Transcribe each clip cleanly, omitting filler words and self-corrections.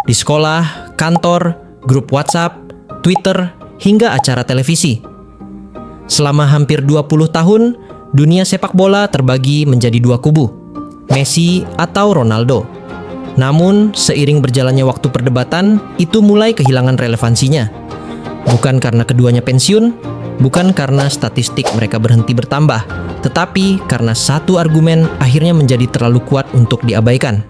di sekolah, kantor, grup WhatsApp, Twitter, hingga acara televisi. Selama hampir 20 tahun, dunia sepak bola terbagi menjadi dua kubu, Messi atau Ronaldo. Namun, seiring berjalannya waktu perdebatan, itu mulai kehilangan relevansinya. Bukan karena keduanya pensiun, bukan karena statistik mereka berhenti bertambah, tetapi karena satu argumen akhirnya menjadi terlalu kuat untuk diabaikan.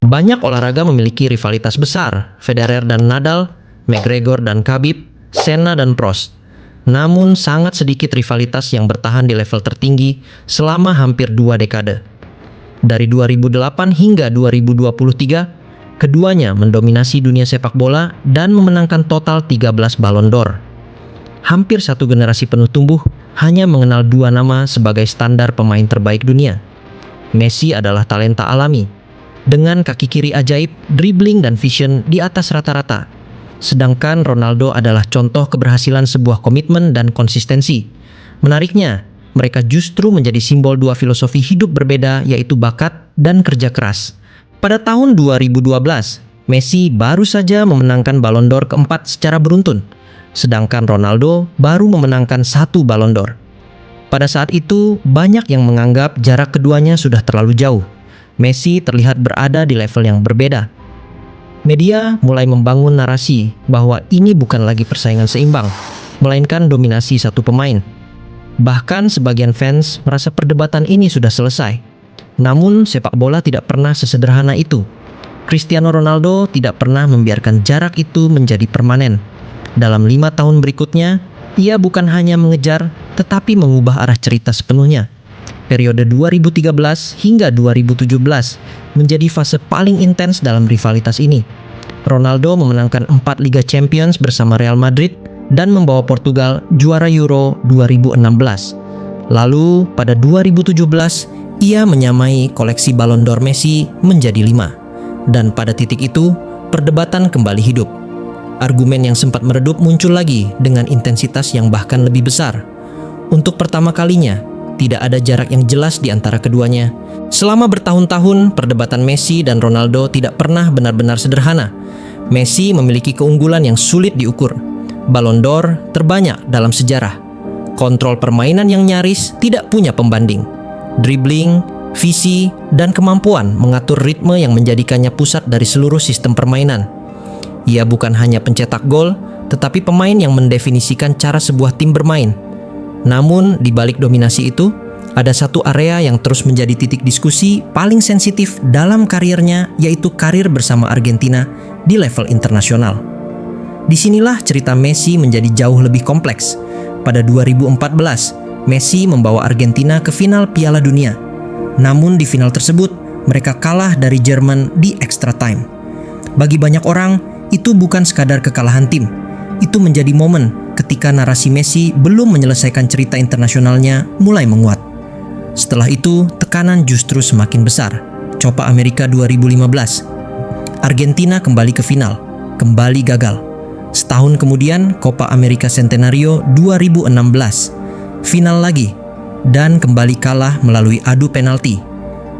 Banyak olahraga memiliki rivalitas besar, Federer dan Nadal, McGregor dan Khabib, Senna dan Prost. Namun sangat sedikit rivalitas yang bertahan di level tertinggi selama hampir 2 dekade. Dari 2008 hingga 2023, keduanya mendominasi dunia sepak bola dan memenangkan total 13 Ballon d'Or. Hampir satu generasi penuh tumbuh hanya mengenal dua nama sebagai standar pemain terbaik dunia. Messi adalah talenta alami, dengan kaki kiri ajaib, dribbling dan vision di atas rata-rata. Sedangkan Ronaldo adalah contoh keberhasilan sebuah komitmen dan konsistensi. Menariknya, mereka justru menjadi simbol dua filosofi hidup berbeda, yaitu bakat dan kerja keras. Pada tahun 2012, Messi baru saja memenangkan Ballon d'Or keempat secara beruntun, sedangkan Ronaldo baru memenangkan 1 Ballon d'Or. Pada saat itu, banyak yang menganggap jarak keduanya sudah terlalu jauh. Messi terlihat berada di level yang berbeda. Media mulai membangun narasi bahwa ini bukan lagi persaingan seimbang, melainkan dominasi satu pemain. Bahkan sebagian fans merasa perdebatan ini sudah selesai. Namun sepak bola tidak pernah sesederhana itu. Cristiano Ronaldo tidak pernah membiarkan jarak itu menjadi permanen. Dalam 5 tahun berikutnya, ia bukan hanya mengejar, tetapi mengubah arah cerita sepenuhnya. Periode 2013 hingga 2017 menjadi fase paling intens dalam rivalitas ini. Ronaldo memenangkan 4 Liga Champions bersama Real Madrid dan membawa Portugal juara Euro 2016. Lalu pada 2017, ia menyamai koleksi Ballon d'Or Messi menjadi 5. Dan pada titik itu, perdebatan kembali hidup. Argumen yang sempat meredup muncul lagi dengan intensitas yang bahkan lebih besar. Untuk pertama kalinya, tidak ada jarak yang jelas di antara keduanya. Selama bertahun-tahun, perdebatan Messi dan Ronaldo tidak pernah benar-benar sederhana. Messi memiliki keunggulan yang sulit diukur. Ballon d'Or terbanyak dalam sejarah. Kontrol permainan yang nyaris tidak punya pembanding. Dribbling, visi, dan kemampuan mengatur ritme yang menjadikannya pusat dari seluruh sistem permainan. Ia bukan hanya pencetak gol, tetapi pemain yang mendefinisikan cara sebuah tim bermain. Namun, di balik dominasi itu, ada satu area yang terus menjadi titik diskusi paling sensitif dalam karirnya, yaitu karir bersama Argentina di level internasional. Disinilah cerita Messi menjadi jauh lebih kompleks. Pada 2014, Messi membawa Argentina ke final Piala Dunia. Namun di final tersebut, mereka kalah dari Jerman di extra time. Bagi banyak orang, itu bukan sekadar kekalahan tim. Itu menjadi momen ketika narasi Messi belum menyelesaikan cerita internasionalnya mulai menguat. Setelah itu, tekanan justru semakin besar. Copa America 2015. Argentina kembali ke final, kembali gagal. Setahun kemudian, Copa America Centenario 2016. Final lagi, dan kembali kalah melalui adu penalti.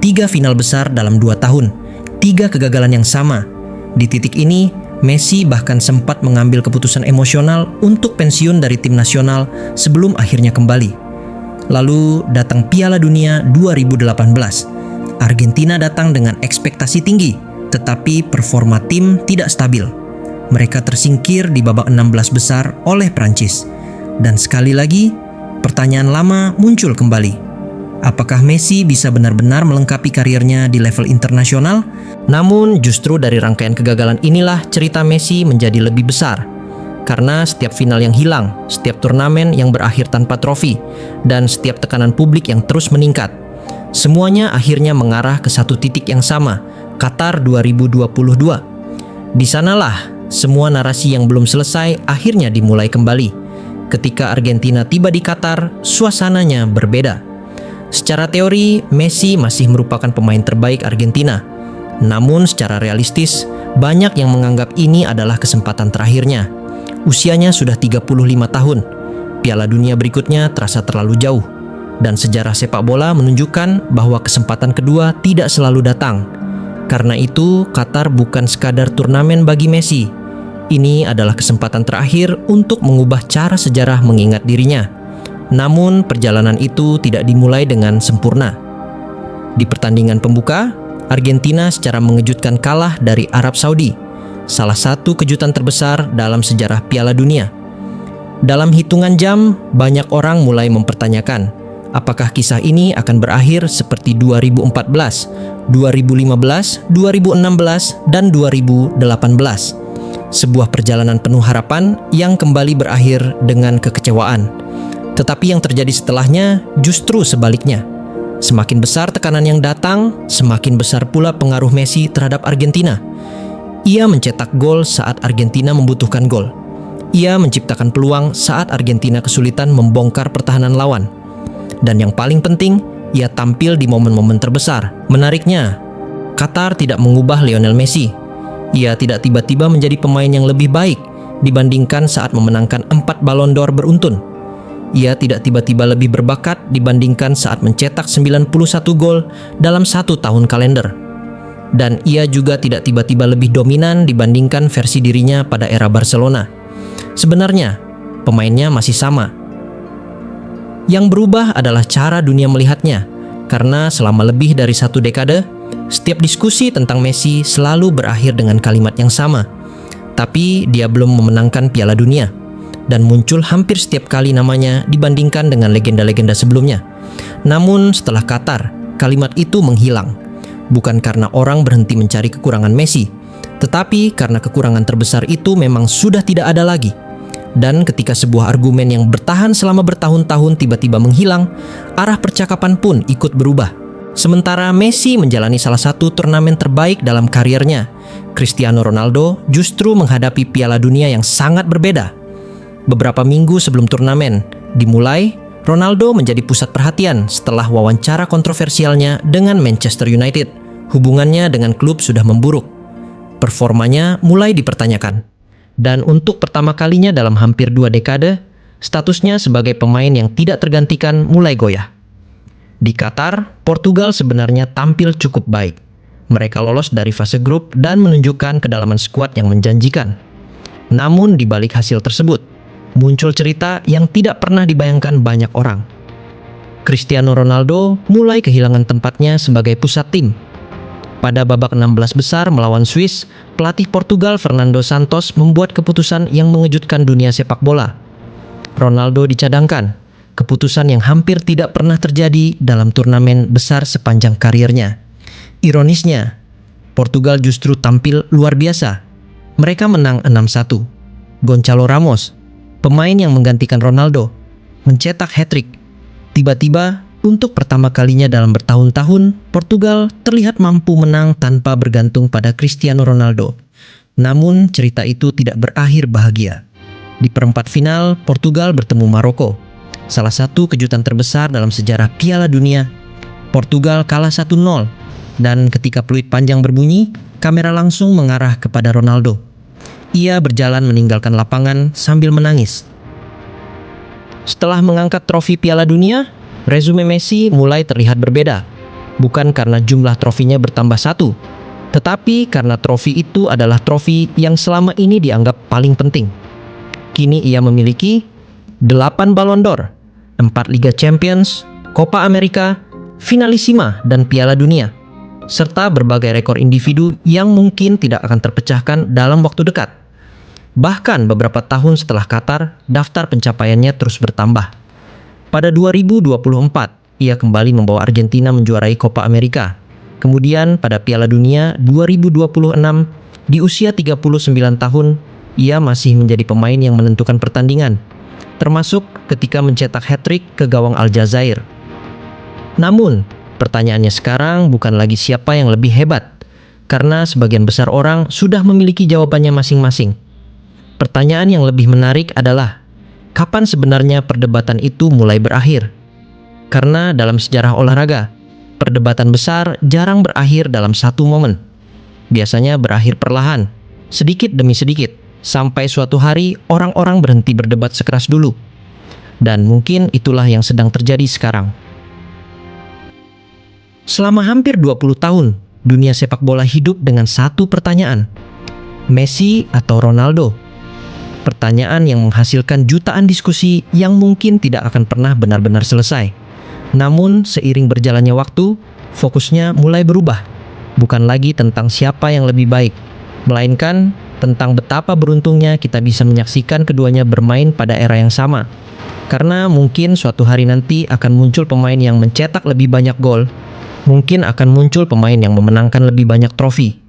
3 final besar dalam 2 tahun, 3 kegagalan yang sama. Di titik ini, Messi bahkan sempat mengambil keputusan emosional untuk pensiun dari tim nasional sebelum akhirnya kembali. Lalu datang Piala Dunia 2018. Argentina datang dengan ekspektasi tinggi, tetapi performa tim tidak stabil. Mereka tersingkir di babak 16 besar oleh Prancis. Dan sekali lagi, pertanyaan lama muncul kembali. Apakah Messi bisa benar-benar melengkapi karirnya di level internasional? Namun justru dari rangkaian kegagalan inilah cerita Messi menjadi lebih besar. Karena setiap final yang hilang, setiap turnamen yang berakhir tanpa trofi, dan setiap tekanan publik yang terus meningkat. Semuanya akhirnya mengarah ke satu titik yang sama, Qatar 2022. Di sanalah semua narasi yang belum selesai akhirnya dimulai kembali. Ketika Argentina tiba di Qatar, suasananya berbeda. Secara teori, Messi masih merupakan pemain terbaik Argentina. Namun secara realistis, banyak yang menganggap ini adalah kesempatan terakhirnya. Usianya sudah 35 tahun. Piala Dunia berikutnya terasa terlalu jauh. Dan sejarah sepak bola menunjukkan bahwa kesempatan kedua tidak selalu datang. Karena itu, Qatar bukan sekadar turnamen bagi Messi. Ini adalah kesempatan terakhir untuk mengubah cara sejarah mengingat dirinya. Namun, perjalanan itu tidak dimulai dengan sempurna. Di pertandingan pembuka, Argentina secara mengejutkan kalah dari Arab Saudi, salah satu kejutan terbesar dalam sejarah Piala Dunia. Dalam hitungan jam, banyak orang mulai mempertanyakan, apakah kisah ini akan berakhir seperti 2014, 2015, 2016, dan 2018. Sebuah perjalanan penuh harapan yang kembali berakhir dengan kekecewaan. Tetapi yang terjadi setelahnya justru sebaliknya. Semakin besar tekanan yang datang, semakin besar pula pengaruh Messi terhadap Argentina. Ia mencetak gol saat Argentina membutuhkan gol. Ia menciptakan peluang saat Argentina kesulitan membongkar pertahanan lawan. Dan yang paling penting, ia tampil di momen-momen terbesar. Menariknya, Qatar tidak mengubah Lionel Messi. Ia tidak tiba-tiba menjadi pemain yang lebih baik dibandingkan saat memenangkan 4 Ballon d'Or beruntun. Ia tidak tiba-tiba lebih berbakat dibandingkan saat mencetak 91 gol dalam 1 tahun kalender. Dan ia juga tidak tiba-tiba lebih dominan dibandingkan versi dirinya pada era Barcelona. Sebenarnya, pemainnya masih sama. Yang berubah adalah cara dunia melihatnya, karena selama lebih dari 1 dekade, setiap diskusi tentang Messi selalu berakhir dengan kalimat yang sama. Tapi dia belum memenangkan Piala Dunia, dan muncul hampir setiap kali namanya dibandingkan dengan legenda-legenda sebelumnya. Namun setelah Qatar, kalimat itu menghilang. Bukan karena orang berhenti mencari kekurangan Messi, tetapi karena kekurangan terbesar itu memang sudah tidak ada lagi. Dan ketika sebuah argumen yang bertahan selama bertahun-tahun tiba-tiba menghilang, arah percakapan pun ikut berubah. Sementara Messi menjalani salah satu turnamen terbaik dalam karirnya, Cristiano Ronaldo justru menghadapi Piala Dunia yang sangat berbeda. Beberapa minggu sebelum turnamen dimulai, Ronaldo menjadi pusat perhatian setelah wawancara kontroversialnya dengan Manchester United. Hubungannya dengan klub sudah memburuk. Performanya mulai dipertanyakan. Dan untuk pertama kalinya dalam hampir 2 dekade, statusnya sebagai pemain yang tidak tergantikan mulai goyah. Di Qatar, Portugal sebenarnya tampil cukup baik. Mereka lolos dari fase grup dan menunjukkan kedalaman skuad yang menjanjikan. Namun di balik hasil tersebut, muncul cerita yang tidak pernah dibayangkan banyak orang. Cristiano Ronaldo mulai kehilangan tempatnya sebagai pusat tim. Pada babak 16 besar melawan Swiss, pelatih Portugal Fernando Santos membuat keputusan yang mengejutkan dunia sepak bola. Ronaldo dicadangkan, keputusan yang hampir tidak pernah terjadi dalam turnamen besar sepanjang karirnya. Ironisnya, Portugal justru tampil luar biasa. Mereka menang 6-1. Gonçalo Ramos, pemain yang menggantikan Ronaldo, mencetak hat-trick. Tiba-tiba, untuk pertama kalinya dalam bertahun-tahun, Portugal terlihat mampu menang tanpa bergantung pada Cristiano Ronaldo. Namun, cerita itu tidak berakhir bahagia. Di perempat final, Portugal bertemu Maroko. Salah satu kejutan terbesar dalam sejarah Piala Dunia. Portugal kalah 1-0, dan ketika peluit panjang berbunyi, kamera langsung mengarah kepada Ronaldo. Ia berjalan meninggalkan lapangan sambil menangis. Setelah mengangkat trofi Piala Dunia, resume Messi mulai terlihat berbeda. Bukan karena jumlah trofinya bertambah 1, tetapi karena trofi itu adalah trofi yang selama ini dianggap paling penting. Kini ia memiliki 8 Ballon d'Or, 4 Liga Champions, Copa America, Finalissima, dan Piala Dunia, serta berbagai rekor individu yang mungkin tidak akan terpecahkan dalam waktu dekat. Bahkan beberapa tahun setelah Qatar, daftar pencapaiannya terus bertambah. Pada 2024, ia kembali membawa Argentina menjuarai Copa America. Kemudian pada Piala Dunia 2026, di usia 39 tahun, ia masih menjadi pemain yang menentukan pertandingan, termasuk ketika mencetak hat-trick ke gawang Aljazair. Namun, pertanyaannya sekarang bukan lagi siapa yang lebih hebat, karena sebagian besar orang sudah memiliki jawabannya masing-masing. Pertanyaan yang lebih menarik adalah, kapan sebenarnya perdebatan itu mulai berakhir? Karena dalam sejarah olahraga, perdebatan besar jarang berakhir dalam satu momen. Biasanya berakhir perlahan, sedikit demi sedikit, sampai suatu hari orang-orang berhenti berdebat sekeras dulu. Dan mungkin itulah yang sedang terjadi sekarang. Selama hampir 20 tahun, dunia sepak bola hidup dengan satu pertanyaan. Messi atau Ronaldo? Pertanyaan yang menghasilkan jutaan diskusi yang mungkin tidak akan pernah benar-benar selesai. Namun, seiring berjalannya waktu, fokusnya mulai berubah. Bukan lagi tentang siapa yang lebih baik, melainkan tentang betapa beruntungnya kita bisa menyaksikan keduanya bermain pada era yang sama. Karena mungkin suatu hari nanti akan muncul pemain yang mencetak lebih banyak gol, mungkin akan muncul pemain yang memenangkan lebih banyak trofi.